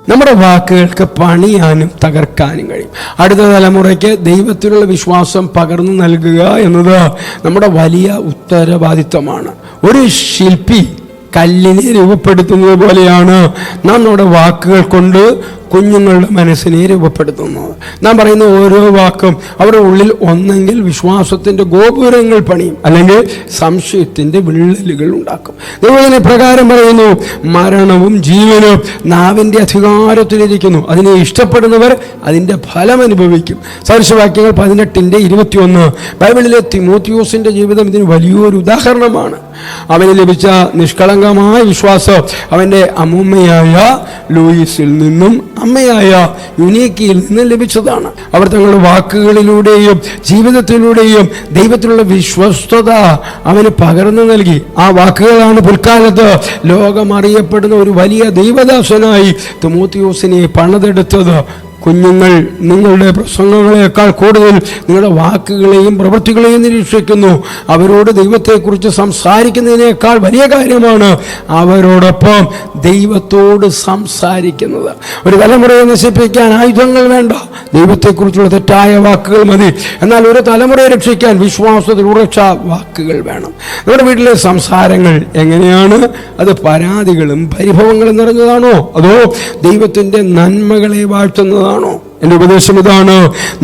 നമ്മുടെ വാക്കുകൾക്ക് പണിയാനും തകർക്കാനും കഴിയും. അടുത്ത തലമുറയ്ക്ക് ദൈവത്തിലുള്ള വിശ്വാസം പകർന്നു നൽകുക എന്നത് നമ്മുടെ വലിയ ഉത്തരവാദിത്വമാണ്. ഒരു ശില്പി കല്ലിനെ രൂപപ്പെടുത്തുന്നത് പോലെയാണ് നാം നമ്മുടെ വാക്കുകൾ കൊണ്ട് കുഞ്ഞുങ്ങളുടെ മനസ്സിനെ രൂപപ്പെടുത്തുന്നത്. നാം പറയുന്ന ഓരോ വാക്കും അവരുടെ ഉള്ളിൽ ഒന്നെങ്കിൽ വിശ്വാസത്തിൻ്റെ ഗോപുരങ്ങൾ പണിയും, അല്ലെങ്കിൽ സംശയത്തിൻ്റെ വിള്ളലുകൾ ഉണ്ടാക്കും. ദൈവത്തിൻ്റെ പ്രകാരം പറയുന്നു, മരണവും ജീവനും നാവിൻ്റെ അധികാരത്തിലിരിക്കുന്നു, അതിനെ ഇഷ്ടപ്പെടുന്നവർ അതിൻ്റെ ഫലം അനുഭവിക്കും. സദൃശവാക്യങ്ങൾ 18:21. ബൈബിളിലെ തിമോത്തിയോസിൻ്റെ ജീവിതം ഇതിന് വലിയൊരു ഉദാഹരണമാണ്. അവന് ലഭിച്ച നിഷ്കളങ്കമായ വിശ്വാസം അവൻ്റെ അമ്മൂമ്മയായ ലൂയിസിൽ നിന്നും അമ്മയായ യുനീക്കിയിൽ നിന്ന് ലഭിച്ചതാണ്. അവർ തങ്ങളുടെ വാക്കുകളിലൂടെയും ജീവിതത്തിലൂടെയും ദൈവത്തിലുള്ള വിശ്വസ്തത അവന് പകർന്നു നൽകി. ആ വാക്കുകളാണ് പിൽക്കാലത്ത് ലോകം അറിയപ്പെടുന്ന ഒരു വലിയ ദൈവദാസനായി തിമോത്തിയോസിനെ പണിതെടുത്തത്. കുഞ്ഞുങ്ങൾ നിങ്ങളുടെ പ്രസംഗങ്ങളെക്കാൾ കൂടുതൽ നിങ്ങളുടെ വാക്കുകളെയും പ്രവൃത്തികളെയും നിരീക്ഷിക്കുന്നു. അവരോട് ദൈവത്തെക്കുറിച്ച് സംസാരിക്കുന്നതിനേക്കാൾ വലിയ കാര്യമാണ് അവരോടൊപ്പം ദൈവത്തോട് സംസാരിക്കുന്നത്. ഒരു തലമുറയെ നശിപ്പിക്കാൻ ആയുധങ്ങൾ വേണ്ട, ദൈവത്തെക്കുറിച്ചുള്ള തെറ്റായ വാക്കുകൾ മതി. എന്നാൽ ഒരു തലമുറയെ രക്ഷിക്കാൻ വിശ്വാസത്തിൽ ഉറച്ച വാക്കുകൾ വേണം. നമ്മുടെ വീട്ടിലെ സംസാരങ്ങൾ എങ്ങനെയാണ്? അത് പരാതികളും പരിഭവങ്ങളും നിറഞ്ഞതാണോ, അതോ ദൈവത്തിൻ്റെ നന്മകളെ വാഴ്ത്തുന്നതാണോ? എൻ്റെ ഉപദേശം ഇതാണ്: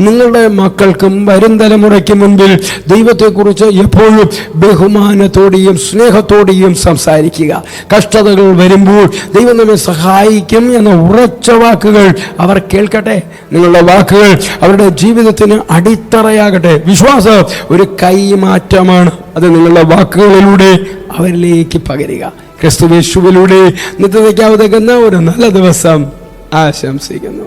നിങ്ങളുടെ മക്കൾക്കും വരും തലമുറയ്ക്ക് മുൻപിൽ ദൈവത്തെക്കുറിച്ച് എപ്പോഴും ബഹുമാനത്തോടെയും സ്നേഹത്തോടെയും സംസാരിക്കുക. കഷ്ടതകൾ വരുമ്പോൾ ദൈവം നമ്മെ സഹായിക്കും എന്ന ഉറച്ച വാക്കുകൾ അവർ കേൾക്കട്ടെ. നിങ്ങളുടെ വാക്കുകൾ അവരുടെ ജീവിതത്തിന് അടിത്തറയാകട്ടെ. വിശ്വാസം ഒരു കൈമാറ്റമാണ്. അത് നിങ്ങളുടെ വാക്കുകളിലൂടെ അവരിലേക്ക് പകരുക. ക്രിസ്തുയേശുവിലൂടെ നിത്യതയ്ക്ക് ഉതകുന്ന ഒരു നല്ല ദിവസം ആശംസിക്കുന്നു.